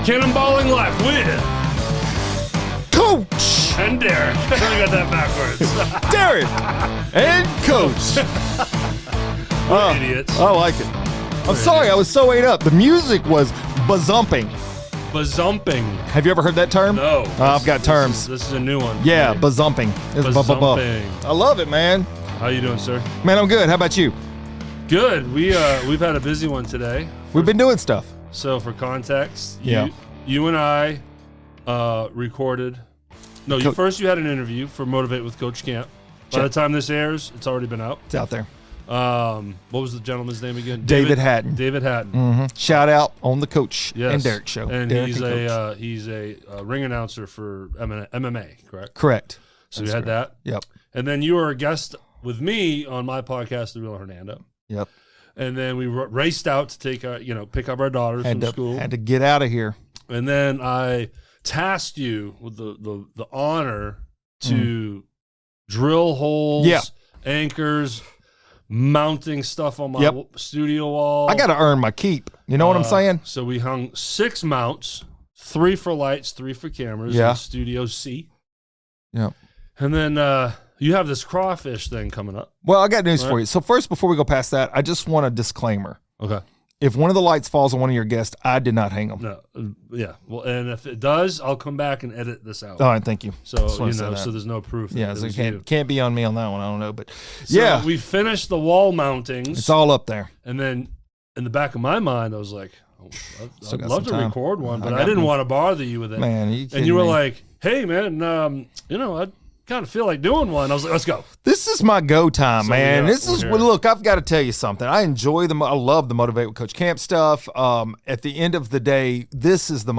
Cannonballing Life with Coach and Derrick. We got that backwards. Derrick and Coach. We're idiots. I like it. I'm sorry, I was so ate up. The music was bazumping. Bazumping. Have you ever heard that term? No. I've got terms. This is a new one. Yeah, bazumping. It's Bazumping. I love it, man. How you doing, sir? Man, I'm good. How about you? Good. We've had a busy one today. We've been doing stuff. So for context, Yeah. you and I recorded. No, you had an interview for Motivate with Coach Camp. By the time this airs, it's already been out. It's out there. What was the gentleman's name again? David Hatton. David Hatton. Mm-hmm. Shout out on the Coach and Derrick show. And Derrick he's a ring announcer for MMA, correct? Correct. So you had that. Yep. And then you were a guest with me on my podcast, The Real Hernando. Yep. And then we raced out to take pick up our daughters from school. Had to get out of here. And then I tasked you with the honor to drill holes, anchors, mounting stuff on my studio wall. I got to earn my keep. You know what I'm saying? So we hung 6 mounts, 3 for lights, 3 for cameras in Studio C. Yeah. And then you have this crawfish thing coming up. Well, I got news for you. So first, before we go past that, I just want a disclaimer. Okay. If one of the lights falls on one of your guests, I did not hang them. No. Yeah. Well, and if it does, I'll come back and edit this out. All right, thank you. So so there's no proof. Yeah, so it can't be on me on that one. I don't know, but so we finished the wall mountings. It's all up there. And then in the back of my mind, I was like, I'd love to record one, but I didn't want to bother you with it. Man, and you were like, hey, man, I kind of feel like doing one. I was like, let's go. This is my go time, man. Look, I've got to tell you something. I enjoy I love the Motivate with Coach Camp stuff. At the end of the day, this is fun.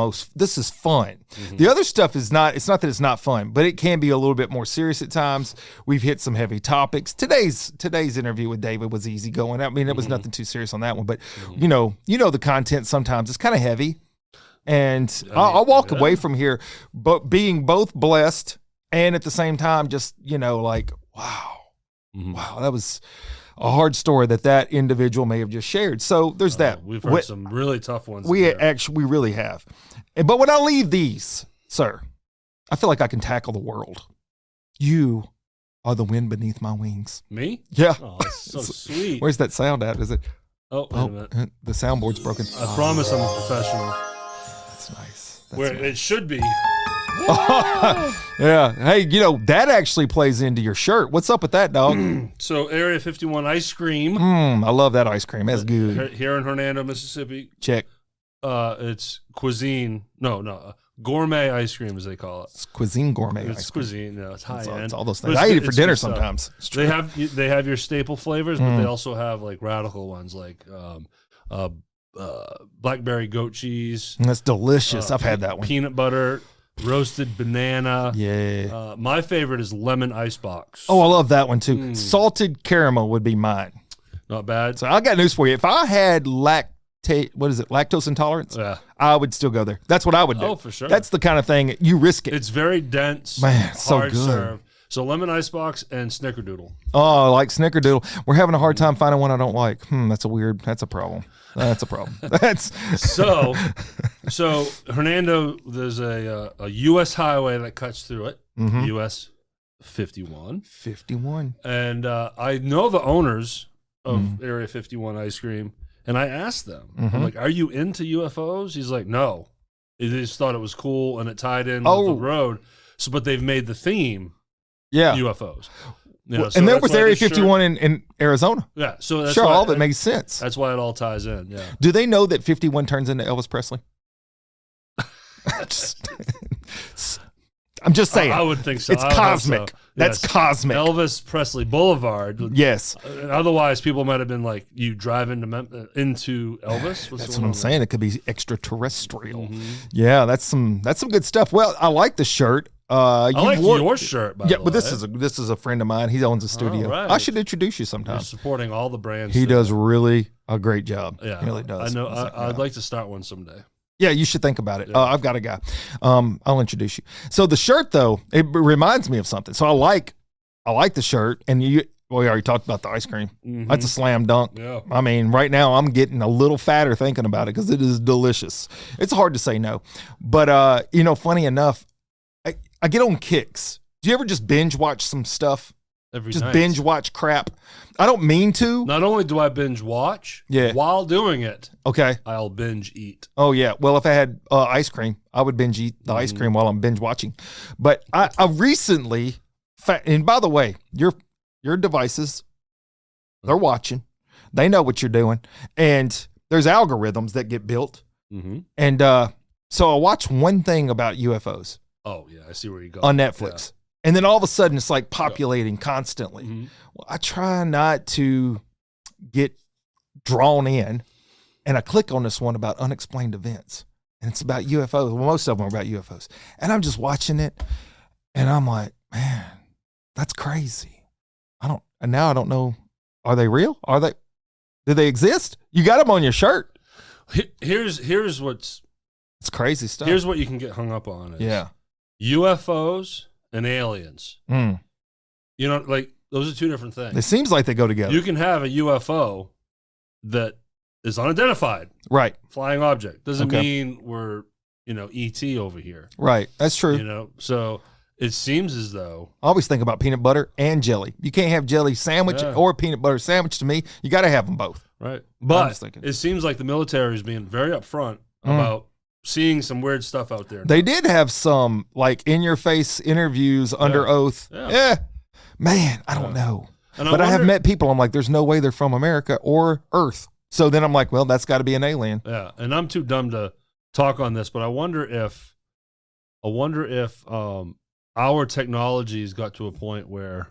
Mm-hmm. The other stuff it's not that it's not fun, but it can be a little bit more serious at times. We've hit some heavy topics. Today's interview with David was easy going. I mean, it was nothing too serious on that one, but you know the content sometimes it's kind of heavy. And I'll walk away from here, but being both blessed and at the same time, just, wow, that was a hard story that individual may have just shared. So there's that. We've heard some really tough ones. We really have. But when I leave these, sir, I feel like I can tackle the world. You are the wind beneath my wings. Me? Yeah. Oh, that's so sweet. Where's that sound at? Is it? Oh, wait a minute. The soundboard's broken. I promise I'm a professional. That's nice. It should be. Yeah. Hey, that actually plays into your shirt. What's up with that, dog? So Area 51 ice cream. I love that ice cream. That's good. Here in Hernando, Mississippi. Check. It's cuisine. No, gourmet ice cream, as they call it. It's cuisine gourmet. It's cuisine. No, it's high end. It's all those things. I eat it for dinner sometimes. They have your staple flavors, but they also have like radical ones, like blackberry goat cheese. That's delicious. I've had that one. Peanut butter. Roasted banana. Yeah. My favorite is lemon icebox. Oh, I love that one too. Salted caramel would be mine. Not bad. So I got news for you. If I had lactose intolerance, I would still go there. That's what I would do. Oh, for sure. That's the kind of thing you risk it. It's very dense. Man, it's hard so good. serve. So lemon icebox and snickerdoodle. Oh, I like snickerdoodle. We're having a hard time finding one I don't like. That's a problem. That's a problem. So Hernando, there's a U.S. highway that cuts through it. U.S. 51. 51. And I know the owners of Area 51 ice cream, and I asked them, I'm like, are you into UFOs? He's like, no. They just thought it was cool and it tied in with the road. So, but they've made the theme UFOs. And there was Area 51 in Arizona. Yeah, so that's all of it makes sense. That's why it all ties in. Yeah. Do they know that 51 turns into Elvis Presley? I'm just saying. I would think so. It's cosmic. So. That's cosmic. Elvis Presley Boulevard. Yes. Otherwise, people might have been like, you drive into Elvis? That's what I'm saying. It could be extraterrestrial. Yeah, that's some good stuff. Well, I like the shirt. I like your shirt, by the way. But this is a friend of mine. He owns a studio. Right. I should introduce you sometime. You're supporting all the brands. He does really a great job. Yeah, he really does. I know. I'd like to start one someday. Yeah, you should think about it. Yeah. I've got a guy. I'll introduce you. So the shirt, though, it reminds me of something. So I like the shirt, and Well, we already talked about the ice cream. Mm-hmm. That's a slam dunk. Yeah. I mean, right now I'm getting a little fatter thinking about it because it is delicious. It's hard to say no. But, funny enough, I get on kicks. Do you ever just binge watch some stuff? Every just night. binge watch crap. I don't mean to. Not only do I binge watch, while doing it, I'll binge eat. Oh, yeah. Well, if I had ice cream, I would binge eat the ice cream while I'm binge watching. But I recently, and by the way, your devices, they're watching. They know what you're doing. And there's algorithms that get built. Mm-hmm. And so I watched one thing about UFOs. Oh, yeah. I see where you go. On Netflix. Yeah. And then all of a sudden, it's like populating constantly. Mm-hmm. Well, I try not to get drawn in. And I click on this one about unexplained events. And it's about UFOs. Well, most of them are about UFOs. And I'm just watching it. And I'm like, man, that's crazy. Now I don't know. Are they real? Do they exist? You got them on your shirt. Here's what's. It's crazy stuff. Here's what you can get hung up on. Yeah. UFOs and aliens. Like those are two different things. It seems like they go together. You can have a UFO that is unidentified. Right. Flying object. Doesn't mean we're, ET over here. Right. That's true. So it seems as though I always think about peanut butter and jelly. You can't have jelly sandwich or peanut butter sandwich to me. You got to have them both. Right. But it seems like the military is being very upfront about seeing some weird stuff out there. They did have some like in-your-face interviews under oath. Yeah. Man, I don't know. But I have met people, I'm like, there's no way they're from America or Earth. So then I'm like, well, that's got to be an alien. Yeah, and I'm too dumb to talk on this, but I wonder if our technology's got to a point where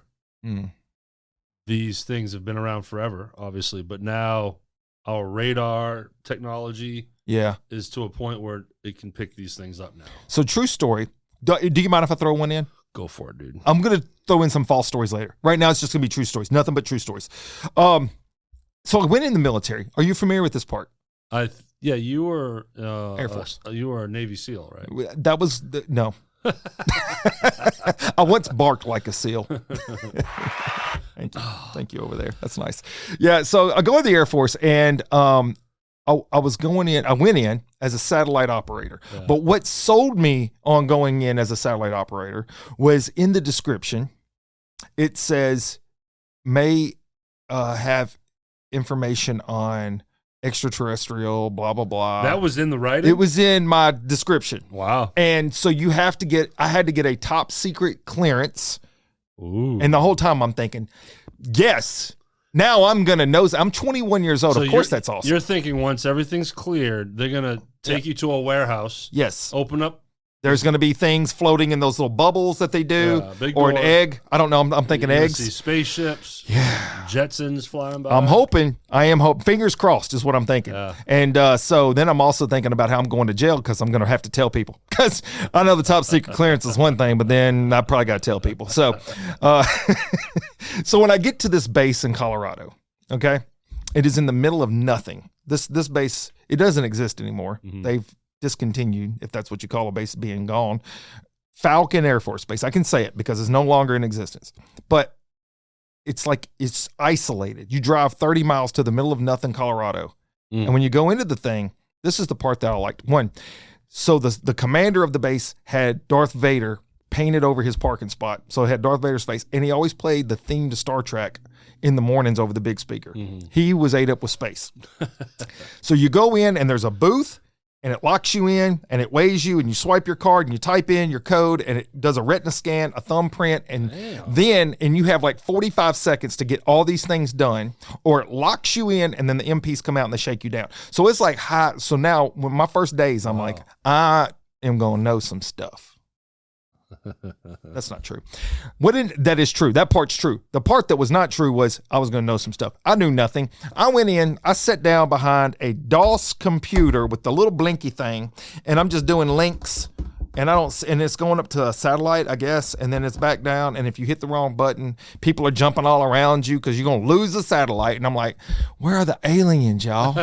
these things have been around forever, obviously, but now our radar technology is to a point where it can pick these things up now. So true story. Do you mind if I throw one in? Go for it, dude. I'm going to throw in some false stories later. Right now, it's just going to be true stories. Nothing but true stories. So I went in the military. Are you familiar with this part? You were Air Force. You were a Navy SEAL, right? That was no. I once barked like a seal. Thank you over there. That's nice. Yeah. So I go in the Air Force, and I was going in. I went in as a satellite operator. Yeah. But what sold me on going in as a satellite operator was in the description. It says may have information on extraterrestrial, blah, blah, blah. That was in the writing? It was in my description. Wow. And so I had to get a top secret clearance. Ooh. And the whole time I'm thinking, yes, now I'm going to know. I'm 21 years old. So of course that's awesome. You're thinking once everything's cleared, they're going to take you to a warehouse. Yes. Open up. There's going to be things floating in those little bubbles that they do, or an egg. I don't know. I'm thinking eggs. See spaceships. Yeah. Jetsons flying by. I am hoping. Fingers crossed is what I'm thinking. Yeah. And so then I'm also thinking about how I'm going to jail because I'm going to have to tell people. Because I know the top secret clearance is one thing, but then I probably got to tell people. So, so when I get to this base in Colorado, okay, it is in the middle of nothing. This base, it doesn't exist anymore. Mm-hmm. They've discontinued, if that's what you call a base being gone. Falcon Air Force Base. I can say it because it's no longer in existence. But it's like it's isolated. You drive 30 miles to the middle of nothing, Colorado. And when you go into the thing, this is the part that I liked. One, so the commander of the base had Darth Vader painted over his parking spot. So it had Darth Vader's face. And he always played the theme to Star Trek in the mornings over the big speaker. Mm-hmm. He was ate up with space. So you go in and there's a booth. And it locks you in, and it weighs you, and you swipe your card, and you type in your code, and it does a retina scan, a thumbprint, and then you have like 45 seconds to get all these things done, or it locks you in, and then the MPs come out and they shake you down. So it's like high. So now, when my first days, I'm like, I am going to know some stuff. That's not true. That is true. That part's true. The part that was not true was I was going to know some stuff. I knew nothing. I went in, I sat down behind a DOS computer with the little blinky thing, and I'm just doing links, and it's going up to a satellite, I guess, and then it's back down, and if you hit the wrong button, people are jumping all around you because you're going to lose the satellite, and I'm like, where are the aliens, y'all?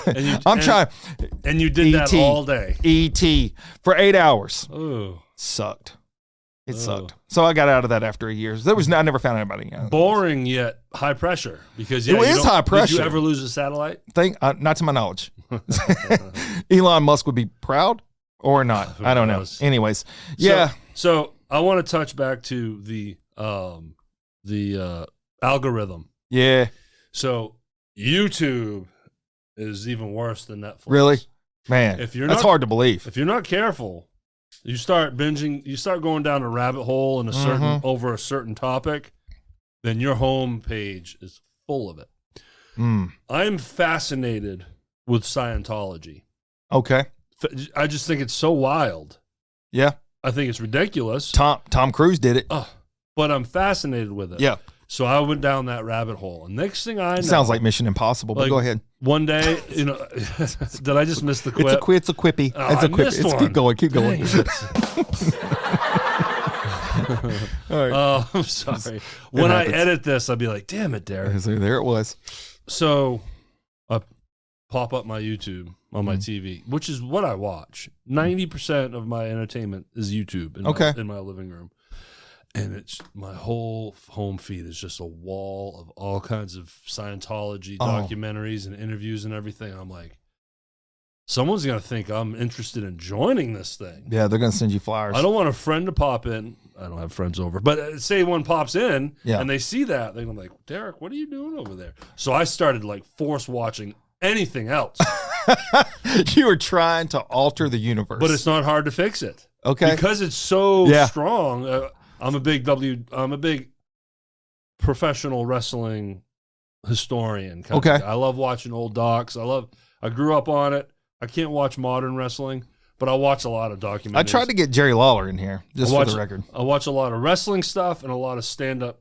And you did that all day. ET for 8 hours. Ooh. Sucked. It sucked. So I got out of that after a year. I never found anybody. Boring yet high pressure because it is high pressure. Did you ever lose a satellite? Not to my knowledge. Elon Musk would be proud or not. I don't know. Anyways, yeah. So I want to touch back to the algorithm. Yeah. So YouTube is even worse than Netflix. Really? Man, that's hard to believe. If you're not careful, you start binging, you start going down a rabbit hole in over a certain topic, then your home page is full of it. I'm fascinated with Scientology. Okay. I just think it's so wild. Yeah. I think it's ridiculous. Tom Cruise did it. But I'm fascinated with it. Yeah. So I went down that rabbit hole. And next thing I know. Sounds like Mission Impossible, but go ahead. One day, did I just miss the quip? It's a quippy. It's a quippy. Keep going. All right. I'm sorry. When I edit this, I'll be like, damn it, Derrick. So there it was. So I pop up my YouTube on my TV, which is what I watch. 90% of my entertainment is YouTube in my living room. And it's my whole home feed is just a wall of all kinds of Scientology documentaries and interviews and everything. I'm like, someone's going to think I'm interested in joining this thing. Yeah, they're going to send you flyers. I don't want a friend to pop in. I don't have friends over. But say one pops in and they see that. They're like, Derrick, what are you doing over there? So I started like force watching anything else. You were trying to alter the universe. But it's not hard to fix it. Okay. Because it's so strong. I'm a big professional wrestling historian. Okay. I love watching old docs. I grew up on it. I can't watch modern wrestling, but I watch a lot of documentaries. I tried to get Jerry Lawler in here, just for the record. I watch a lot of wrestling stuff and a lot of stand-up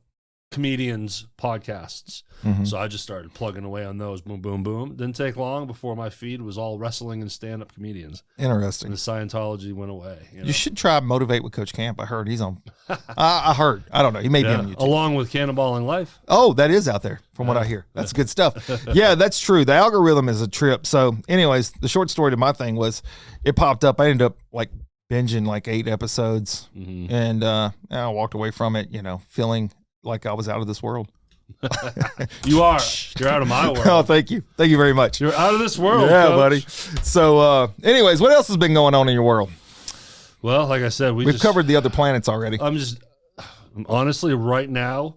comedians podcasts. So I just started plugging away on those. Boom, boom, boom. Didn't take long before my feed was all wrestling and stand-up comedians. Interesting. And the Scientology went away. You should try Motivate with Coach Camp. I heard he's on. I heard. I don't know. He may be on YouTube. Along with Cannonballing Life. Oh, that is out there from what I hear. That's good stuff. Yeah, that's true. The algorithm is a trip. So anyways, the short story to my thing was it popped up. I ended up like binging like 8 episodes and I walked away from it, feeling like I was out of this world. You're out of my world. Oh, thank you very much. You're out of this world. Yeah, Coach. buddy. So anyways, what else has been going on in your world? Well, like I said, we've covered the other planets already. I'm honestly right now,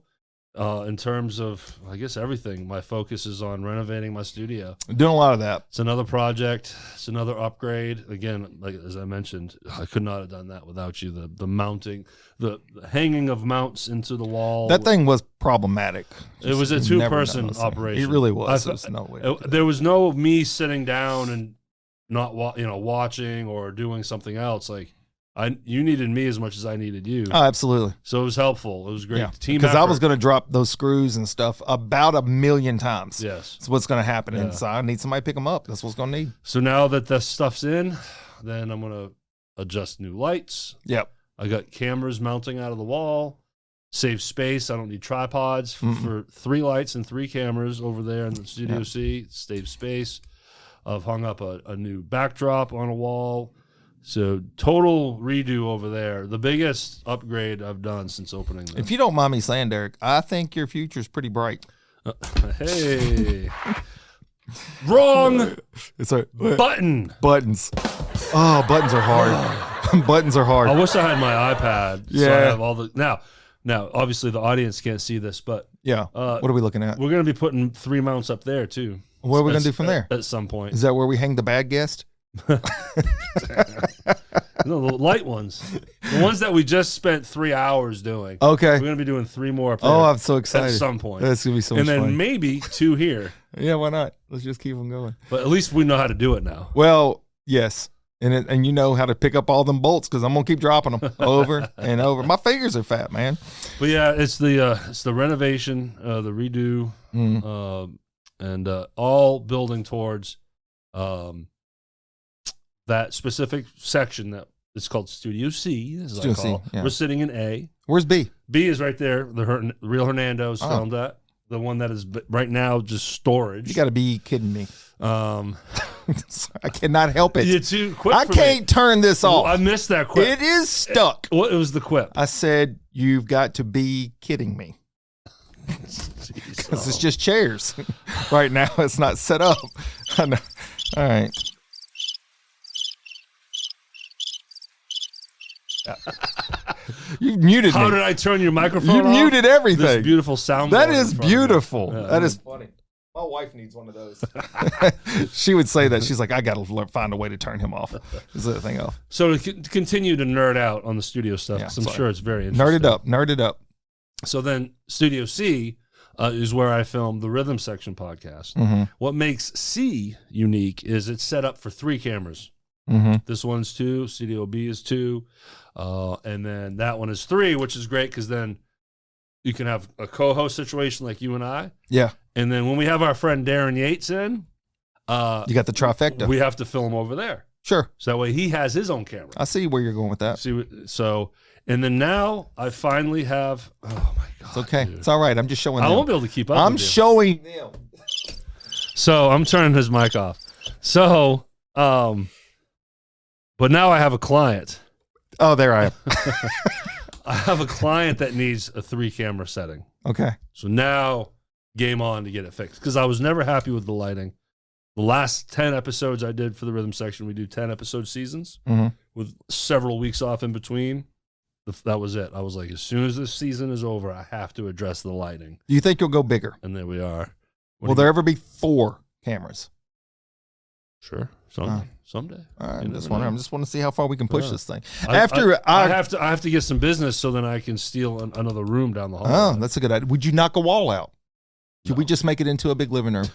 in terms of, I guess, everything, my focus is on renovating my studio. Doing a lot of that. It's another project. It's another upgrade. Again, like as I mentioned, I could not have done that without you. The mounting, the hanging of mounts into the wall. That thing was problematic. It was a 2-person operation. It really was. There's no way. There was no me sitting down and not watching or doing something else. Like you needed me as much as I needed you. Oh, absolutely. So it was helpful. It was great. Yeah. Team because effort. I was going to drop those screws and stuff about 1,000,000 times. Yes. That's what's going to happen. And so I need somebody to pick them up. That's what's going to need. So now that the stuff's in, then I'm going to adjust new lights. Yep. I got cameras mounting out of the wall. Save space. I don't need tripods for 3 lights and 3 cameras over there in the Studio C. Save space. I've hung up a new backdrop on a wall. So total redo over there. The biggest upgrade I've done since opening this. If you don't mind me saying, Derrick, I think your future's pretty bright. Hey. Wrong. It's a button. Buttons. Oh, buttons are hard. Buttons are hard. I wish I had my iPad. Yeah. So I have all the now obviously the audience can't see this, but yeah. What are we looking at? We're going to be putting 3 mounts up there too. What are we going to do from there? At some point. Is that where we hang the bad guest? No, the light ones. The ones that we just spent 3 hours doing. Okay. We're going to be doing 3 more up there. Oh, I'm so excited. At some point. That's going to be so much fun. And then maybe 2 here. Yeah, why not? Let's just keep them going. But at least we know how to do it now. Well, yes. And you know how to pick up all them bolts because I'm going to keep dropping them over and over. My fingers are fat, man. But yeah, it's the renovation, the redo, and all building towards that specific section that it's called Studio C. Studio C. Yeah. We're sitting in A. Where's B? B is right there. The real Hernando's filmed at. The one that is right now just storage. You got to be kidding me. I cannot help it. You're too quick I for can't turn this off. I missed that quip. It is stuck. What was the quip? I said, you've got to be kidding me. Because it's just chairs. Right now, it's not set up. I know. All right. You muted me. How did I turn your microphone You off? muted everything. This beautiful sound. That is beautiful. That is funny. My wife needs one of those. She would say that. She's like, I got to find a way to turn him off. Is the thing off. So to continue to nerd out on the studio stuff, Yeah, 'cause I'm sure it's very interesting. Nerd it up. So then Studio C is where I filmed the Rhythm Section podcast. Mm-hmm. What makes C unique is it's set up for 3 cameras. Mm-hmm. This one's 2, Studio B is 2, and then that one is 3, which is great because then you can have a co-host situation like you and I. Yeah. And then when we have our friend Darren Yates in, you got the trifecta. We have to film over there. Sure. So that way he has his own camera. I see where you're going with that. So, and then now I finally have, oh my God. It's okay. Dude. It's all right. I'm just showing them. I won't be able to keep up I'm with you. showing them. So I'm turning his mic off. So, but now I have a client. Oh, there I am. I have a client that needs a 3-camera setting. Okay. So now game on to get it fixed because I was never happy with the lighting. The last 10 episodes I did for the Rhythm Section, we do 10 episode seasons with several weeks off in between. That was it. I was like, as soon as this season is over, I have to address the lighting. Do you think you'll go bigger? And there we are. Will there ever be 4 cameras? Sure. Someday. All right. I'm just wondering. I just want to see how far we can push this thing. I have to get some business so then I can steal another room down the hall. Oh, that's a good idea. Would you knock a wall out? Could we just make it into a big living room?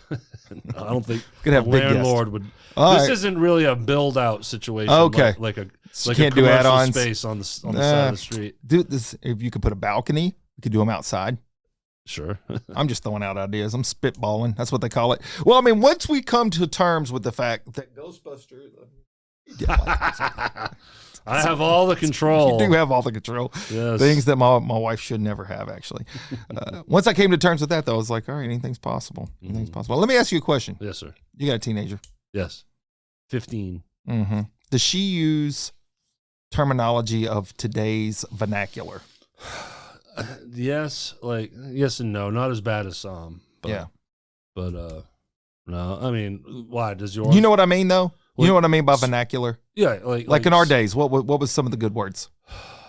I don't think could have big landlord would. This isn't really a build out situation. Okay, like can't a do add-ons. Space on the side of the street. Dude, if you could put a balcony, we could do them outside. Sure. I'm just throwing out ideas. I'm spitballing. That's what they call it. Well, I mean, once we come to terms with the fact that Ghostbusters. I have all the control. You do have all the control. Yes. Things that my wife should never have, actually. Once I came to terms with that, though, I was like, all right, anything's possible. Anything's possible. Let me ask you a question. Yes, sir. You got a teenager? Yes. 15. Mm-hmm. Does she use terminology of today's vernacular? Yes, yes and no. Not as bad as some. But, yeah. But no. I mean, why does yours? You know what I mean, though. You know what I mean by vernacular? Yeah, like in our days. What was some of the good words?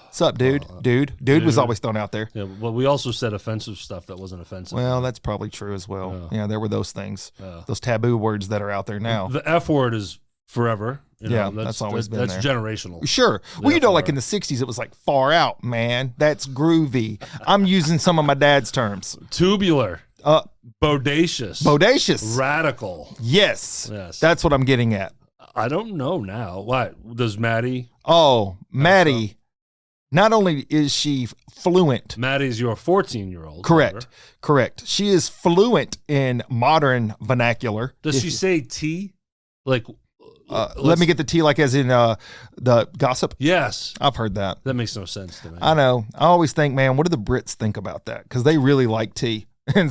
What's up, dude? Dude was always thrown out there. Yeah, well, we also said offensive stuff that wasn't offensive. Well, that's probably true as well. Yeah, there were those things, Yeah. those taboo words that are out there now. The F word is forever. That's always been there. That's generational. Sure. Well, like in the 60s, it was like far out, man. That's groovy. I'm using some of my dad's terms. Tubular. Bodacious. Radical. Yes. That's what I'm getting at. I don't know now. Why? Does Maddie? Oh, Maddie. Not only is she fluent. Maddie's your 14-year-old. Correct. She is fluent in modern vernacular. Does she say tea? Like, let me get the tea, like as in the gossip? Yes. I've heard that. That makes no sense to me. I know. I always think, man, what do the Brits think about that? Because they really like tea. And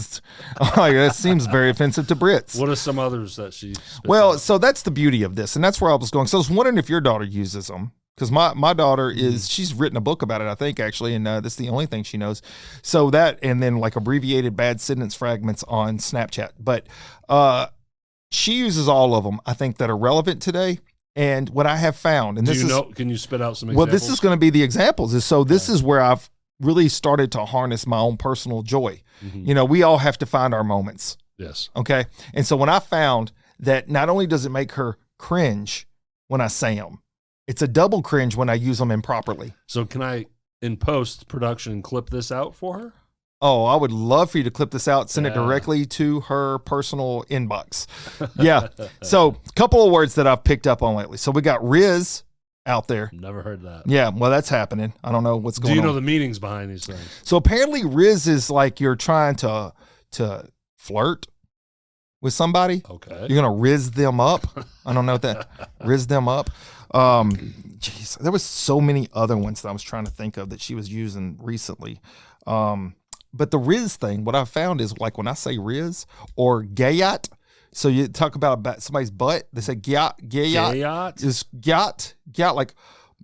that seems very offensive to Brits. What are some others that she spits out? So that's the beauty of this, and that's where I was going. So I was wondering if your daughter uses them, because my daughter she's written a book about it, I think, actually, and that's the only thing she knows. So that, and then like abbreviated bad sentence fragments on Snapchat. But she uses all of them, I think, that are relevant today. And what I have found, and can you spit out some examples? Well, this is going to be the examples. This is where I've really started to harness my own personal joy. You know, we all have to find our moments. Yes. Okay. And so when I found that not only does it make her cringe when I say them, it's a double cringe when I use them improperly. So can I, in post-production, clip this out for her? Oh, I would love for you to clip this out, send it directly to her personal inbox. Yeah. So a couple of words that I've picked up on lately. So we got Riz out there. Never heard that. Yeah, well, that's happening. I don't know what's going on. Do you know the meanings behind these things? So apparently Riz is like you're trying to flirt with somebody. Okay. You're going to riz them up. I don't know what that, riz them up. Jeez, there was so many other ones that I was trying to think of that she was using recently. But the riz thing, what I found is like when I say riz or gayat, So you talk about somebody's butt. They say gyat. Gyat? Is gyat like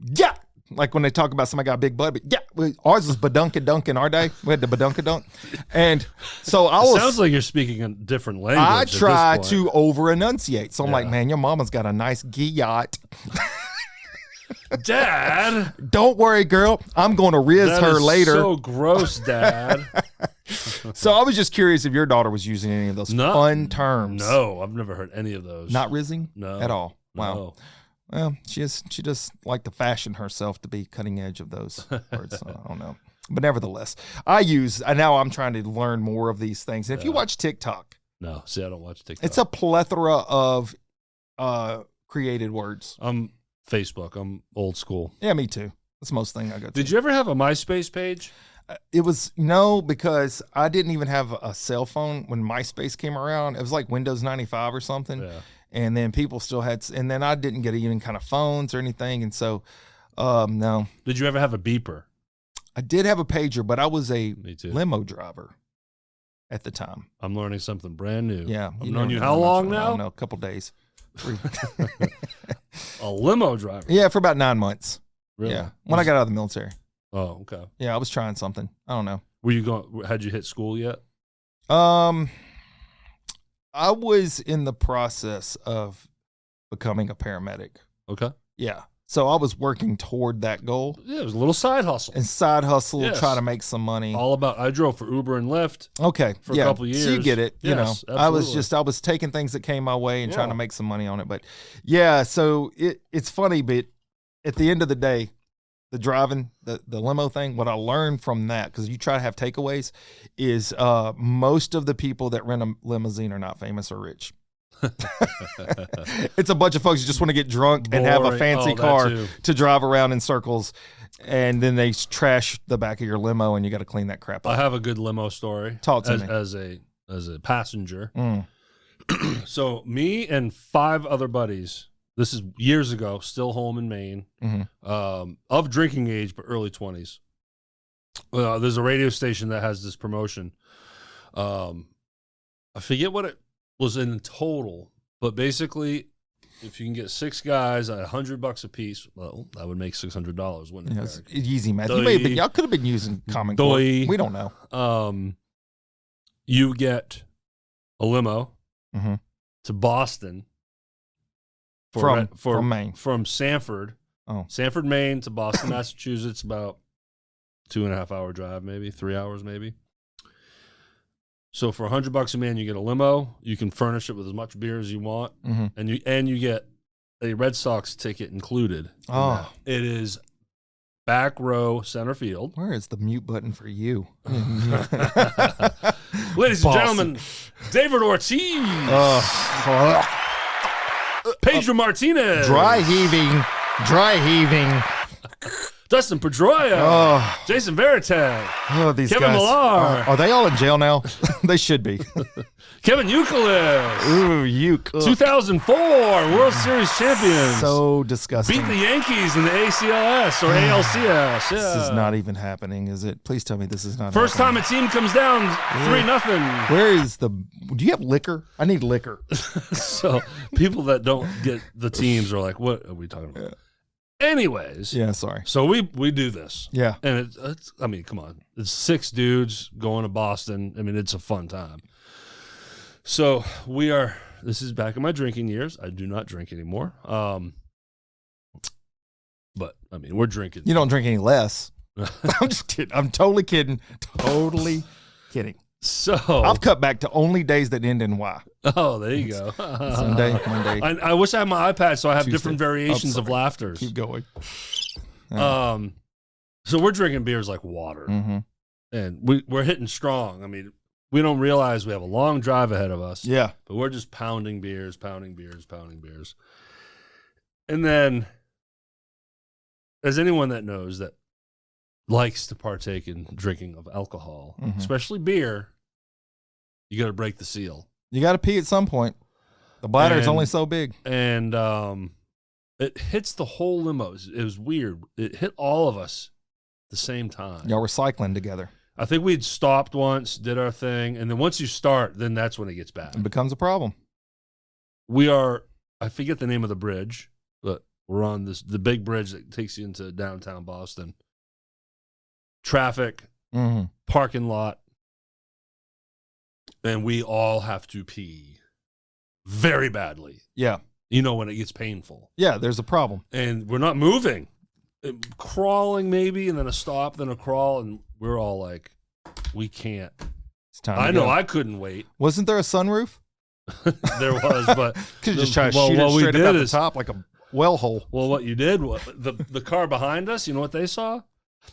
gyat. Like when they talk about somebody got a big butt, but yeah, ours was badunka-dunk in our day. We had the badunka-dunk. And so sounds like you're speaking a different language. I try to over-enunciate. So I'm like, man, your mama's got a nice gyat. Dad. Don't worry, girl. I'm going to riz her later. So gross, Dad. So I was just curious if your daughter was using any of those fun terms. No, I've never heard any of those. Not rizzing? No. At all. Wow. No. Well, she just like to fashion herself to be cutting edge of those words. So I don't know. But nevertheless, now I'm trying to learn more of these things. And if you watch TikTok. No, see, I don't watch TikTok. It's a plethora of created words. Facebook. I'm old school. Yeah, me too. That's most thing I go to. Did you ever have a MySpace page? It was because I didn't even have a cell phone when MySpace came around. It was like Windows 95 or something. Yeah. And then people still had, and then I didn't get even kind of phones or anything. And so, no. Did you ever have a beeper? I did have a pager, but I was a limo driver at the time. I'm learning something brand new. Yeah. I've known you how long now? I don't know, a couple days. A limo driver? Yeah, for about 9 months. Really? Yeah. When I got out of the military. Oh, okay. Yeah, I was trying something. I don't know. Were you going? Had you hit school yet? I was in the process of becoming a paramedic. Okay. Yeah. So I was working toward that goal. Yeah, it was a little side hustle. And try to make some money. I drove for Uber and Lyft. Okay. For a couple years. So you get it. Yes, I was taking things that came my way and trying to make some money on it. But yeah, so it's funny, but at the end of the day, the driving, the limo thing, what I learned from that, because you try to have takeaways, is most of the people that rent a limousine are not famous or rich. It's a bunch of folks who just want to get drunk and have a fancy car to drive around in circles, and then they trash the back of your limo, and you got to clean that crap up. I have a good limo story. Talk to me. As a passenger. So me and 5 other buddies, this is years ago, still home in Maine, of drinking age, but early 20s. There's a radio station that has this promotion. I forget what it was in total, but basically, if you can get 6 guys at $100 a piece, well, that would make $600, wouldn't it? Yeah, it's easy math. Y'all could have been using Common Core. We don't know. You get a limo to Boston. From Maine. From Sanford. Oh. Sanford, Maine to Boston, Massachusetts, about 2.5 hour drive, maybe 3 hours, maybe. So for $100 a man, you get a limo. You can furnish it with as much beer as you want, and you get a Red Sox ticket included. Oh, it is back row center field. Where is the mute button for you? Ladies and gentlemen, David Ortiz. Pedro Martinez. Dry heaving. Dustin Pedroia. Jason Veritek. These Kevin guys. Millar. Are they all in jail now? They should be. Kevin Youkilis. Ooh, 2004 World Series champions. So disgusting. Beat the Yankees in the ACLS or ALCS. Yeah. This is not even happening, is it? Please tell me this is not First happening. time a team comes down 3-0. Where is do you have liquor? I need liquor. So people that don't get the teams are like, what are we talking about? Yeah. Anyways. Yeah, sorry. So we do this. Yeah. And it's, I mean, come on. It's 6 dudes going to Boston. I mean, it's a fun time. So this is back in my drinking years. I do not drink anymore. But, I mean, we're drinking. You don't drink any less. I'm just kidding. I'm totally kidding. Totally kidding. So I've cut back to only days that end in Y. Oh, there you go. Sunday, Monday. I wish I had my iPad so I have Tuesday. different variations of laughters. Keep going. So we're drinking beers like water. And we're hitting strong. I mean, we don't realize we have a long drive ahead of us. Yeah. But we're just pounding beers. And then, as anyone that knows that likes to partake in drinking of alcohol, especially beer, you got to break the seal. You got to pee at some point. The bladder is only so big. And it hits the whole limo. It was weird. It hit all of us at the same time. Y'all were cycling together. I think we'd stopped once, did our thing, and then once you start, then that's when it gets bad. It becomes a problem. I forget the name of the bridge, but we're on the big bridge that takes you into downtown Boston. Traffic, parking lot, and we all have to pee very badly. Yeah. When it gets painful. Yeah, there's a problem. And we're not moving. Crawling maybe, and then a stop, then a crawl, and we're all like, we can't. It's time I know I couldn't wait. Wasn't there a sunroof? There was, but could you just try to shoot it straight up the top like a well hole? Well, what you did, the car behind us, you know what they saw?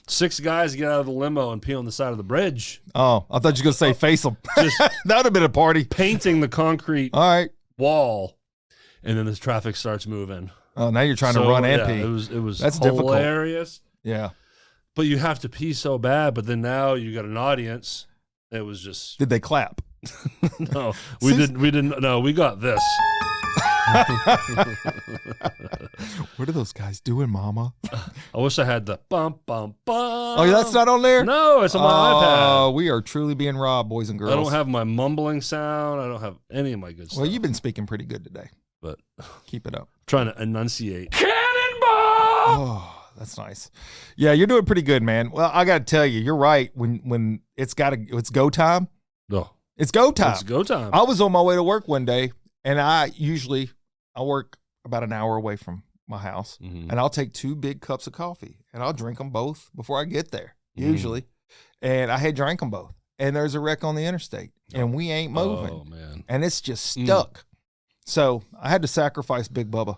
6 guys get out of the limo and pee on the side of the bridge. Oh, I thought you were going to say face them. That would have been a party. Painting the concrete wall, and then the traffic starts moving. Oh, now you're trying to run and pee. It was That's hilarious. Difficult. Yeah. But you have to pee so bad, but then now you got an audience. It was just... Did they clap? No, we didn't. No, we got this. What are those guys doing, Mama? I wish I had the bum, bum, bum. Oh, that's not on there? No, it's on my iPad. Oh, we are truly being robbed, boys and girls. I don't have my mumbling sound. I don't have any of my good stuff. Well, you've been speaking pretty good today. But keep it up. Trying to enunciate. Cannonball! Oh, that's nice. Yeah, you're doing pretty good, man. Well, I got to tell you, you're right. When it's go time. No. It's go time. It's go time. I was on my way to work one day, and I work about an hour away from my house, and I'll take 2 big cups of coffee, and I'll drink them both before I get there, usually. And I had drank them both, and there's a wreck on the interstate, and we ain't moving. Oh, man. And it's just stuck. So I had to sacrifice Big Bubba.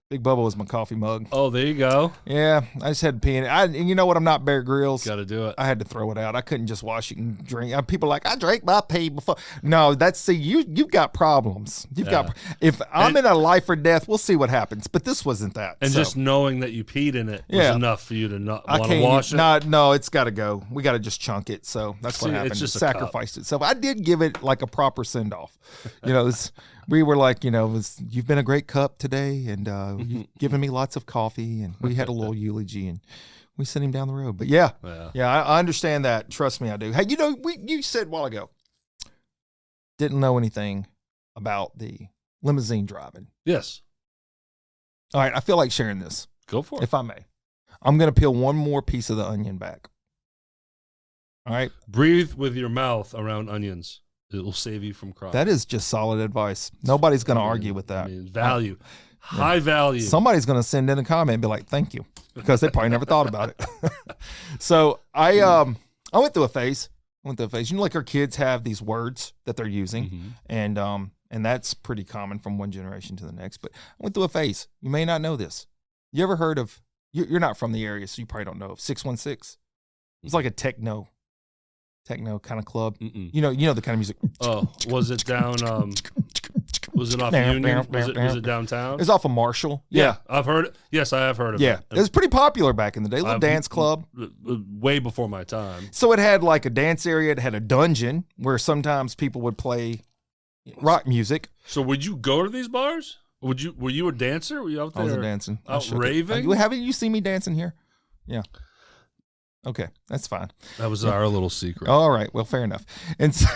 Big Bubba was my coffee mug. Oh, there you go. Yeah, I just had to pee in it. And you know what? I'm not Bear Grylls. Got to do it. I had to throw it out. I couldn't just wash it and drink. People are like, I drank my pee before. No, you've got problems. If I'm in a life or death, we'll see what happens. But this wasn't that. And just knowing that you peed in it was enough for you to not want to wash it. No, it's got to go. We got to just chunk it. So that's what happened. It's just sacrificed it. So I did give it like a proper send off. We were like, you've been a great cup today, and you've given me lots of coffee, and we had a little eulogy, and we sent him down the road. But yeah, I understand that. Trust me, I do. Hey, you said a while ago, didn't know anything about the limousine driving. Yes. All right, I feel like sharing this. Go for it. If I may. I'm going to peel one more piece of the onion back. All right. Breathe with your mouth around onions. It will save you from crying. That is just solid advice. Nobody's going to argue with that. Value. High value. Somebody's going to send in a comment and be like, thank you, because they probably never thought about it. So I went through a phase. Like our kids have these words that they're using, and that's pretty common from one generation to the next. But I went through a phase. You may not know this. You ever heard of, you're not from the area, so you probably don't know, of 616? It's like a techno kind of club. You know the kind of music. Oh, was it down? Was it off Union? Was it downtown? It's off of Marshall. Yeah, I've heard it. Yes, I have heard of it. Yeah, it was pretty popular back in the day. A little dance club. Way before my time. So it had like a dance area. It had a dungeon where sometimes people would play rock music. So would you go to these bars? Were you a dancer? Were you out there? I was dancing. Out raving? Haven't you seen me dancing here? Yeah. Okay, that's fine. That was our little secret. All right, well, fair enough. And so,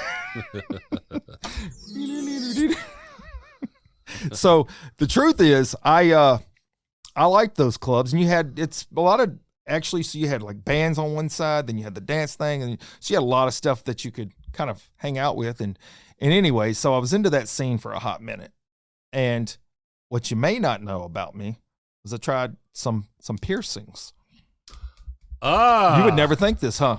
so the truth is, I liked those clubs, and you had so you had like bands on one side, then you had the dance thing, and so you had a lot of stuff that you could kind of hang out with, and anyway, so I was into that scene for a hot minute, and what you may not know about me was I tried some piercings. You would never think this, huh?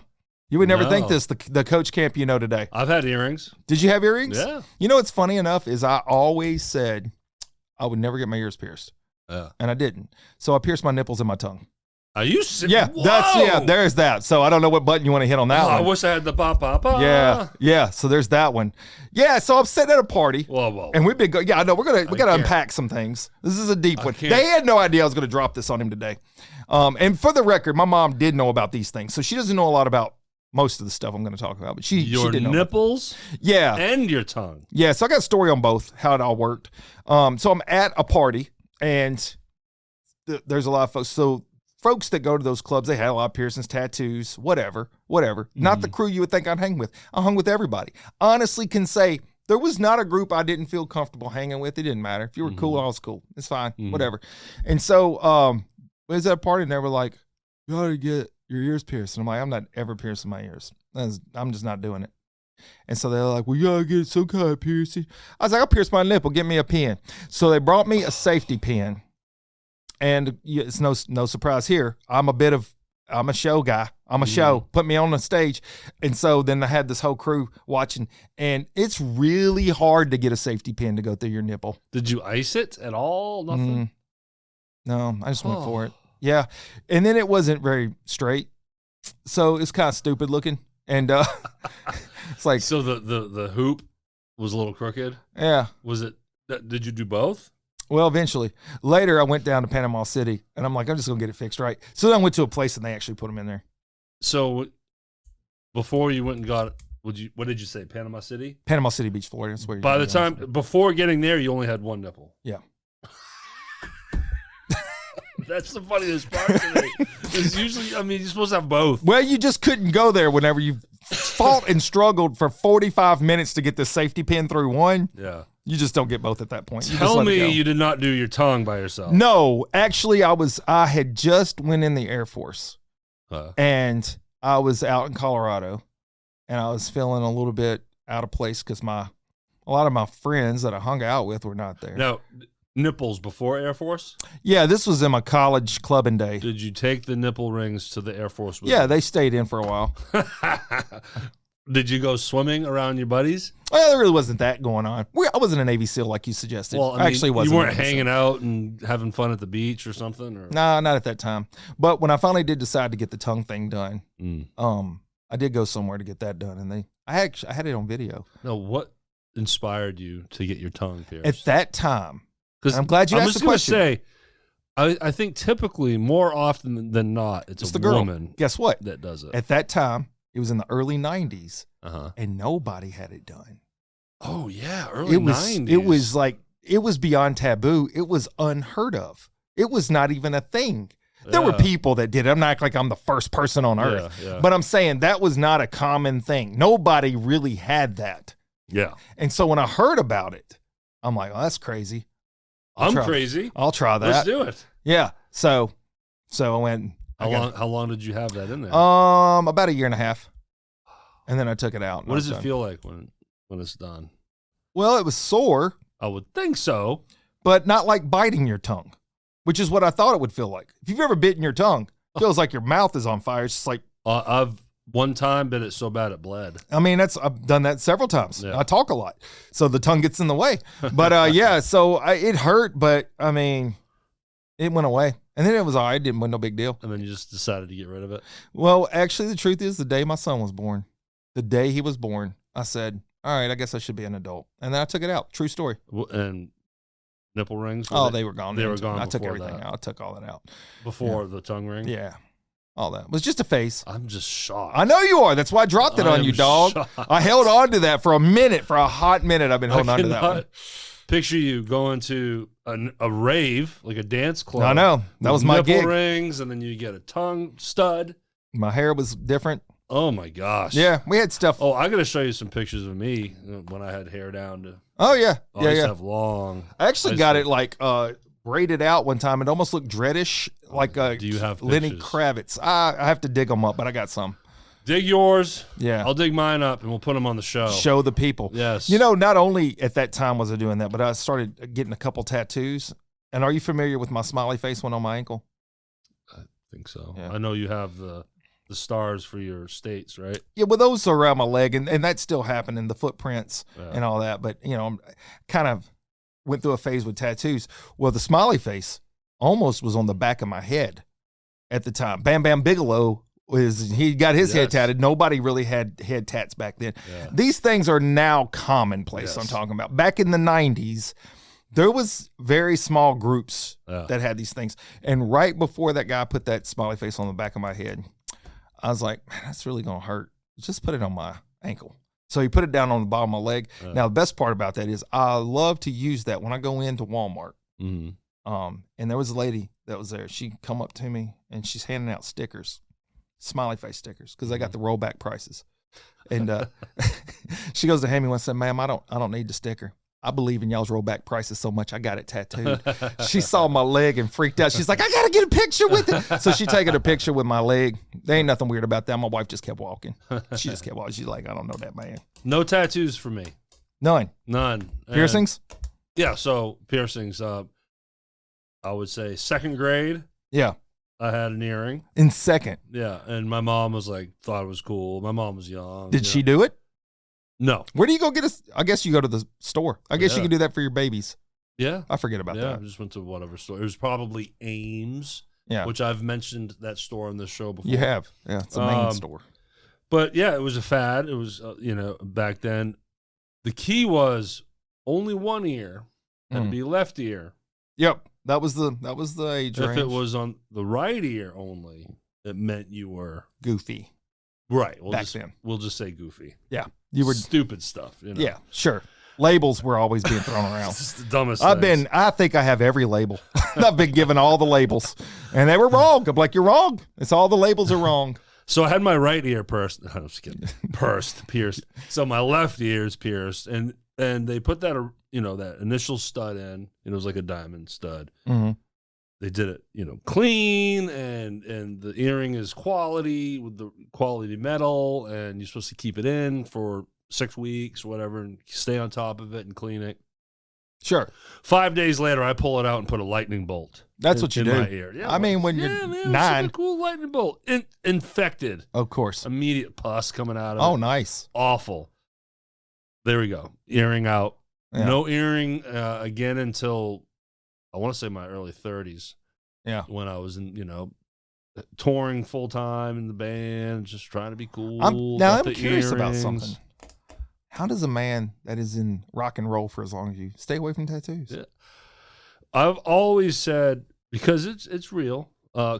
You would never think this, the Coach Camp you know today. I've had earrings. Did you have earrings? Yeah. You know what's funny enough is I always said I would never get my ears pierced. Yeah. And I didn't. So I pierced my nipples and my tongue. Are you serious? Yeah, there's that. So I don't know what button you want to hit on that one. I wish I had the pa. Yeah. So there's that one. Yeah, so I'm sitting at a party. Whoa. And we've been going. Yeah, I know we gotta unpack some things. This is a deep one. They had no idea I was gonna drop this on him today. And for the record, my mom did know about these things, so she doesn't know a lot about most of the stuff I'm going to talk about. But she did know. Nipples, and your tongue. Yeah, so I got a story on both, how it all worked. So I'm at a party, and there's a lot of folks. So folks that go to those clubs, they had a lot of piercings, tattoos, whatever. Not the crew you would think I'd hang with. I hung with everybody. Honestly, can say There was not a group I didn't feel comfortable hanging with. It didn't matter. If you were cool, I was cool. It's fine, whatever. And so we was at a party and they were like, you ought to get your ears pierced. And I'm like, I'm not ever piercing my ears. I'm just not doing it. And so they're like, well, you gotta get some kind of piercing. I was like, I'll pierce my nipple. Get me a pin. So they brought me a safety pin. And it's no surprise here. I'm a show guy. I'm a show. Put me on the stage. And so then I had this whole crew watching. And it's really hard to get a safety pin to go through your nipple. Did you ice it at all? Nothing? No, I just went for it. Yeah. And then it wasn't very straight. So it's kind of stupid looking. And it's like, so the hoop was a little crooked. Yeah. Was it? Did you do both? Well, eventually. Later, I went down to Panama City, and I'm like, I'm just gonna get it fixed right. So then I went to a place, and they actually put them in there. So before you went and got, what did you say? Panama City. Panama City Beach, Florida. That's where. By the time before getting there, you only had one nipple. Yeah. That's the funniest part to me. It's usually, I mean, you're supposed to have both. Well, you just couldn't go there whenever you fought and struggled for 45 minutes to get the safety pin through one. Yeah. You just don't get both at that point. Tell me you did not do your tongue by yourself. No, actually, I had just went in the Air Force, and I was out in Colorado, and I was feeling a little bit out of place because a lot of my friends that I hung out with were not there. Now, nipples before Air Force? Yeah, this was in my college clubbing day. Did you take the nipple rings to the Air Force with you? you? They stayed in for a while. Did you go swimming around your buddies? Well, there really wasn't that going on. I wasn't a Navy SEAL like you suggested. Well, I mean, actually wasn't. You weren't hanging out and having fun at the beach or something? Or? No, not at that time. But when I finally did decide to get the tongue thing done, I did go somewhere to get that done, and I had it on video. No, what inspired you to get your tongue pierced? At that time, because I'm glad you asked the question. Say, I think typically, more often than not, it's a the girl. Woman. Guess what? That does it. At that time, it was in the early 90s, and nobody had it done. Oh, yeah, early 90s. It was like, it was beyond taboo. It was unheard of. It was not even a thing. There were people that did it. I'm not acting like I'm the first person on earth, but I'm saying that was not a common thing. Nobody really had that. Yeah. And so when I heard about it, I'm like, oh, that's crazy. I'm crazy. I'll try that. Let's do it. Yeah. So I went. How long did you have that in there? About a year and a half. And then I took it out. What does it feel like when it's done? Well, it was sore. I would think so. But not like biting your tongue, which is what I thought it would feel like. If you've ever bitten your tongue, it feels like your mouth is on fire. It's just like. I've one time bit it so bad it bled. I mean, I've done that several times. Yeah. I talk a lot, so the tongue gets in the way. But yeah, so it hurt, but I mean, it went away. And then it was all right. It didn't win no big deal. And then you just decided to get rid of it? Well, actually, the truth is the day my son was born, the day he was born, I said, all right, I guess I should be an adult. And then I took it out. True story. And nipple rings? They were gone. They were gone. I took everything out. I took all that out. Before the tongue ring? Yeah. All that. It was just a phase. I'm just shocked. I know you are. That's why I dropped it on you, dog. Shocked. I held on to that for a hot minute. I've been holding on to that one. Picture you going to a rave, like a dance club. I know. That was my gig. Nipple rings, and then you get a tongue stud. My hair was different. Oh, my gosh. Yeah, we had stuff. Oh, I got to show you some pictures of me when I had hair down to. Oh, yeah. I used to have long. I actually got it like braided out one time. It almost looked dreadish, like do you have Lenny Kravitz. I have to dig them up, but I got some. Dig yours. Yeah. I'll dig mine up, and we'll put them on the show. Show the people. Yes. You know, not only at that time was I doing that, but I started getting a couple tattoos. And are you familiar with my smiley face one on my ankle? I think so. Yeah. I know you have the stars for your states, right? Yeah, well, those are around my leg, and that's still happening, the footprints and all that. But, you know, I kind of went through a phase with tattoos. Well, the smiley face almost was on the back of my head at the time. Bam Bam Bigelow he got his head tatted. Nobody really had head tats back then. Yeah. These things are now commonplace. I'm talking about back in the 90s. There was very small groups that had these things. And right before that guy put that smiley face on the back of my head, I was like, man, that's really going to hurt. Just put it on my ankle. So he put it down on the bottom of my leg. Now, the best part about that is I love to use that when I go into Walmart. Mm-hmm. And there was a lady that was there. She come up to me, and she's handing out stickers, smiley face stickers, because they got the rollback prices. And she goes to hand me one and said, "Ma'am, I don't need the sticker. I believe in y'all's rollback prices so much I got it tattooed." She saw my leg and freaked out. She's like, "I gotta get a picture with it." So she taking a picture with my leg. There ain't nothing weird about that. My wife just kept walking. She just kept walking. She's like, "I don't know that man." No tattoos for me. None. Piercings? Yeah, so piercings. I would say second grade. Yeah. I had an earring. In second? Yeah, and my mom was like, thought it was cool. My mom was young. Did she do it? No. Where do you go get I guess you go to the store. I guess you can do that for your babies. Yeah. I forget about that. I just went to whatever store. It was probably Ames, which I've mentioned that store on this show before. You have. Yeah, it's a main store. But yeah, it was a fad. It was, back then. The key was only one ear had to be left ear. Yep. That was the age range. If it was on the right ear only, it meant you were goofy. Right. We'll just say goofy. Yeah. You were stupid stuff. Yeah, sure. Labels were always being thrown around. It's the dumbest I think I have every label. I've been given all the labels. And they were wrong. I'm like, you're wrong. It's all the labels are wrong. So I had my right ear pierced. I was kidding. Pierced. So my left ear is pierced, and they put that that initial stud in. It was like a diamond stud. Mm-hmm. They did it, clean, and the earring is quality with the quality metal, and you're supposed to keep it in for 6 weeks or whatever, and stay on top of it and clean it. Sure. 5 days later, I pull it out and put a lightning bolt. That's what you do. In my ear. Yeah, I mean, when you're man, 9, a cool lightning bolt. Infected. Of course. Immediate pus coming out of it. Oh, nice. Awful. There we go. Earring out. Yeah. No earring again until I want to say my early 30s. Yeah. When I was in, touring full time in the band, just trying to be cool. I'm curious about something. How does a man that is in rock and roll for as long as you stay away from tattoos? Yeah. I've always said, because it's real,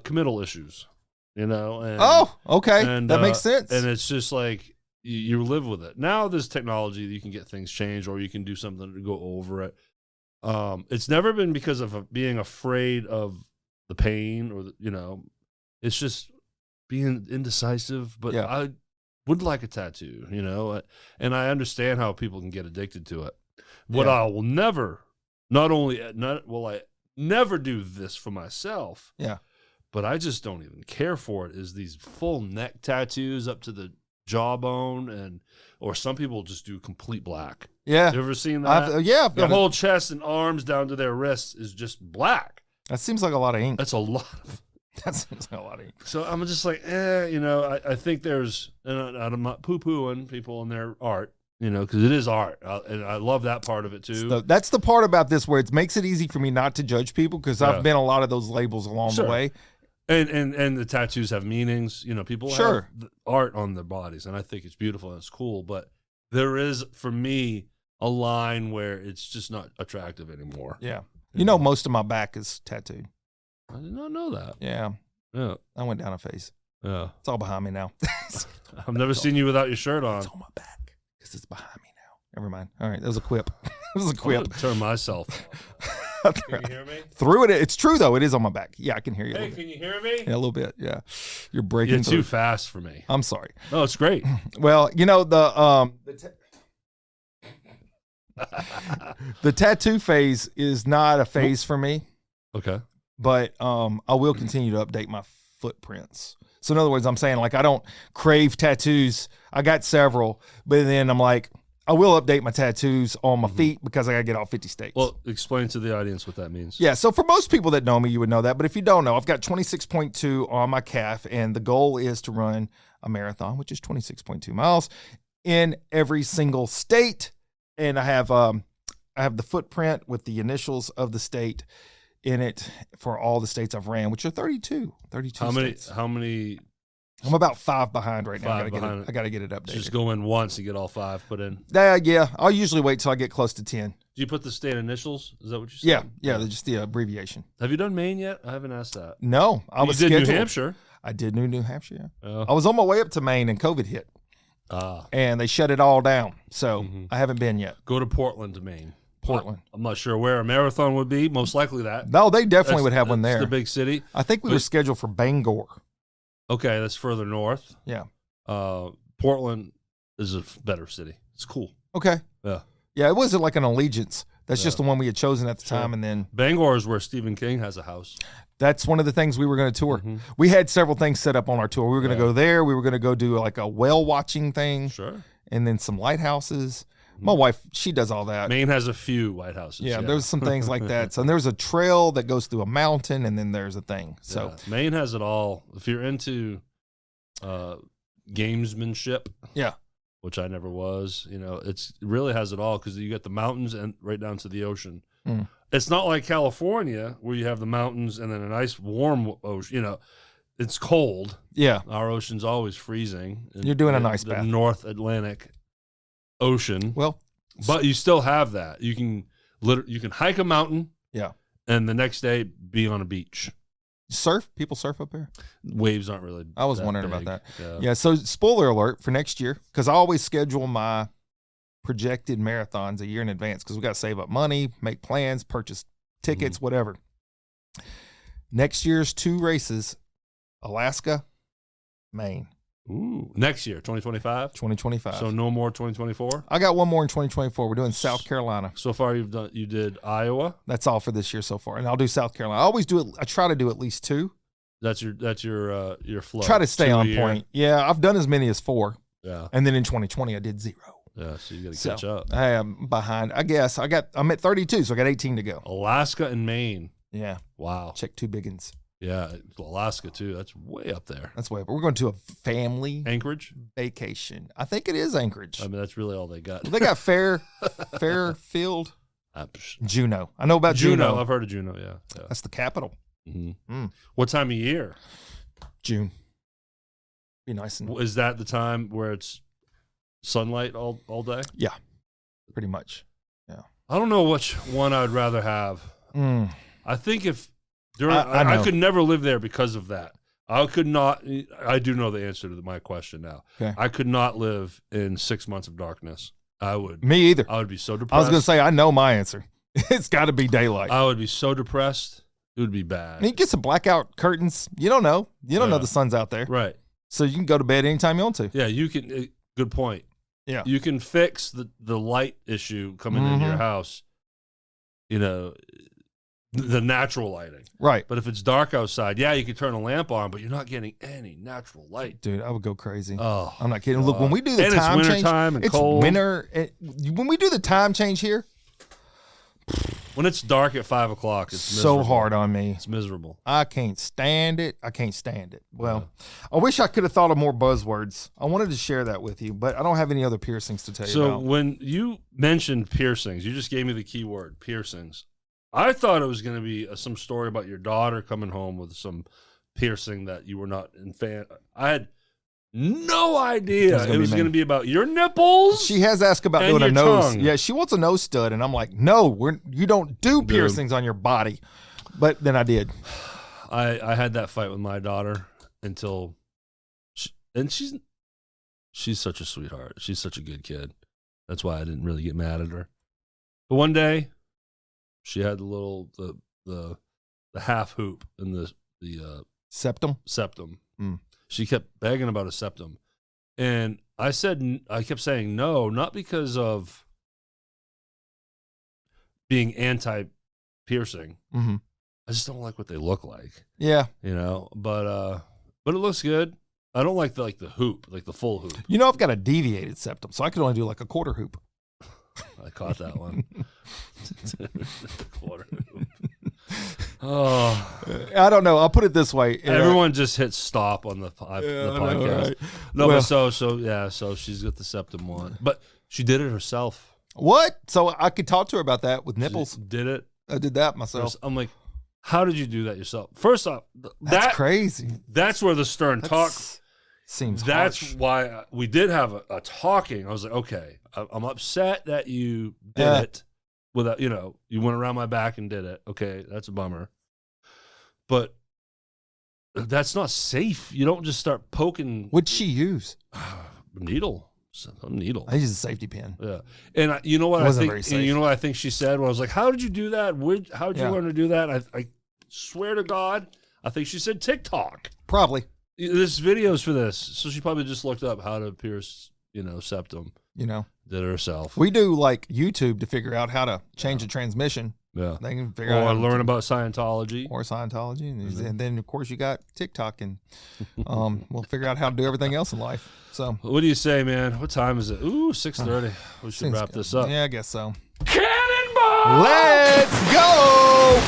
committal issues, And, okay. And, that makes sense. And it's just like you live with it. Now there's technology that you can get things changed, or you can do something to go over it. It's never been because of being afraid of the pain or it's just being indecisive. But I would like a tattoo, and I understand how people can get addicted to it. What I will never, not will I never do this for myself. Yeah. But I just don't even care for it, is these full neck tattoos up to the jawbone, or some people just do complete black. Yeah. You ever seen that? The whole chest and arms down to their wrists is just black. That seems like a lot of ink. That's a lot of. That seems like a lot of ink. So I'm just like, I think there's, and I'm not poo-pooing people and their art, because it is art, and I love that part of it too. So that's the part about this where it makes it easy for me not to judge people, because I've been a lot of those labels along the way. And the tattoos have meanings. People have art on their bodies, and I think it's beautiful and it's cool. But there is, for me, a line where it's just not attractive anymore. Yeah. Most of my back is tattooed. I did not know that. Yeah. Yeah. I went down a phase. Yeah. It's all behind me now. I've never seen you without your shirt on. It's on my back because it's behind me now. Never mind. All right. That was a quip. It was a quip. I'm gonna turn myself off. Can you hear me? Through it. It's true, though. It is on my back. Yeah, I can hear you. Hey, can you hear me? Yeah, a little bit. Yeah. You're breaking You're through. too fast for me. I'm sorry. No, it's great. Well, the tattoo phase is not a phase for me. Okay. But I will continue to update my footprints. So in other words, I'm saying, like, I don't crave tattoos. I got several, but then I'm like, I will update my tattoos on my feet because I got to get all 50 states. Well, explain to the audience what that means. Yeah, so for most people that know me, you would know that. But if you don't know, I've got 26.2 on my calf, and the goal is to run a marathon, which is 26.2 miles, in every single state. And I have the footprint with the initials of the state in it for all the states I've ran, which are 32 states. How many? I'm about 5 behind right now. I got to get it updated. Just go in once and get all 5 put in. Yeah. I'll usually wait till I get close to 10. Do you put the state initials? Is that what you said? Yeah. They're just the abbreviation. Have you done Maine yet? I haven't asked that. No, I was did scheduled. New Hampshire. I did New Hampshire. Yeah. Oh. I was on my way up to Maine and COVID hit. And they shut it all down. So I haven't been yet. Go to Portland to Maine. Portland. I'm not sure where a marathon would be. Most likely that. No, they definitely would have one there. It's the big city. I think we were scheduled for Bangor. Okay, that's further north. Yeah. Portland is a better city. It's cool. Okay. Yeah. Yeah, it wasn't like an allegiance. That's just the one we had chosen at the time. And then Bangor is where Stephen King has a house. That's one of the things we were going to tour. We had several things set up on our tour. We were going to go there. We were going to go do like a whale watching thing. Sure. And then some lighthouses. My wife, she does all that. Maine has a few lighthouses. Yeah, there's some things like that. So there's a trail that goes through a mountain, and then there's a thing. So Maine has it all. If you're into gamesmanship, which I never was, it really has it all because you got the mountains and right down to the ocean. It's not like California where you have the mountains and then a nice warm ocean. It's cold. Yeah, our ocean's always freezing. You're doing a nice bath. North Atlantic Ocean. Well, but you still have that. You can hike a mountain. Yeah, and the next day be on a beach. Surf? People surf up there? Waves aren't really. I was wondering about that. Yeah. So spoiler alert for next year, because I always schedule my projected marathons a year in advance because we got to save up money, make plans, purchase tickets, whatever. Next year's 2 races, Alaska, Maine. Ooh, next year, 2025? 2025. So no more 2024? I got one more in 2024. We're doing South Carolina. So far you did Iowa? That's all for this year so far. And I'll do South Carolina. I always do it. I try to do at least 2. That's your flow. Try to stay on point. Yeah, I've done as many as 4. Yeah. And then in 2020 I did 0. Yeah, so you got to catch up. I am behind. I guess I'm at 32, so I got 18 to go. Alaska and Maine. Yeah. Wow. Check 2 big ones. Yeah, Alaska too. That's way up there. That's way up. We're going to a family Anchorage vacation. I think it is Anchorage. I mean, that's really all they got. They got Fairfield, Juneau. I know about Juneau. I've heard of Juneau. Yeah. That's the capital. What time of year? June. Be nice. Is that the time where it's sunlight all day? Yeah, pretty much. Yeah. I don't know which one I'd rather have. I think if. I could never live there because of that. I could not. I do know the answer to my question now. Okay. I could not live in 6 months of darkness. I would. Me either. I would be so depressed. I was going to say, I know my answer. It's got to be daylight. I would be so depressed. It would be bad. You get some blackout curtains. You don't know. You don't know the sun's out there. Right. So you can go to bed anytime you want to. Yeah, you can. Good point. Yeah. You can fix the light issue coming into your house. The natural lighting. Right. But if it's dark outside, you can turn a lamp on, but you're not getting any natural light. Dude, I would go crazy. Oh, I'm not kidding. Look, when we do the time change, it's cold. winter. When we do the time change here, when it's dark at 5 o'clock, it's so hard on me. It's miserable. I can't stand it. Well, I wish I could have thought of more buzzwords. I wanted to share that with you, but I don't have any other piercings to tell you about. So when you mentioned piercings, you just gave me the key word, piercings. I thought it was going to be some story about your daughter coming home with some piercing that you were not in fan. I had no idea it was going to be about your nipples. She has asked about doing a nose. Tongue. Yeah, she wants a nose stud, and I'm like, no, you don't do piercings on your body. But then I did. I had that fight with my daughter until, she's such a sweetheart. She's such a good kid. That's why I didn't really get mad at her. But one day, she had the half hoop in the septum. She kept begging about a septum, and I kept saying no, not because of being anti-piercing. I just don't like what they look like. Yeah, but it looks good. I don't like the hoop, like the full hoop. I've got a deviated septum, so I could only do like a quarter hoop. I caught that one. Quarter. Oh, I don't know. I'll put it this way. Everyone just hit stop on the podcast. Know, right? No, well, but so she's got the septum one, but she did it herself. What? So I could talk to her about that with nipples. She did it. I did that myself. I'm like, how did you do that yourself? First off, that's crazy. That's where the stern talk seems. That's harsh. why we did have a talking. I was like, okay, I'm upset that you did it without, you went around my back and did it. Okay, that's a bummer. But that's not safe. You don't just start poking. What'd she use? Needle. Some needle. I used a safety pin. Yeah. And you know what I think? You know what I think she said when I was like, "How did you do that? How did you learn to do that?" I swear to God, I think she said TikTok. Probably. There's videos for this, so she probably just looked up how to pierce, septum. Did it herself. We do like YouTube to figure out how to change a transmission. Yeah. They can figure out how to learn about Scientology. And then, of course, you got TikTok, and we'll figure out how to do everything else in life. So, what do you say, man? What time is it? Ooh, 6:30. We should wrap this up. Yeah, I guess so. Cannonball! Let's go!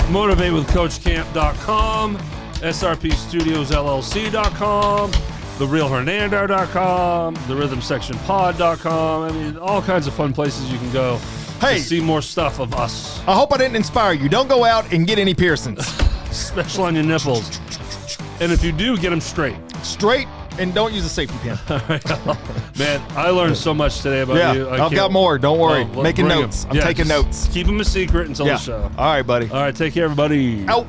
MotivateWithCoachCamp.com, SRP Studios LLC.com, TheRealHernando.com, TheRhythmSectionPod.com. I mean, all kinds of fun places you can go to see more stuff of us. I hope I didn't inspire you. Don't go out and get any piercings. Especially on your nipples. And if you do, get them straight. Straight, and don't use a safety pin. Man, I learned so much today about you. I've got more. Don't worry. Making notes. I'm taking notes. Keep them a secret until the show. All right, buddy. All right, take care, everybody. Out.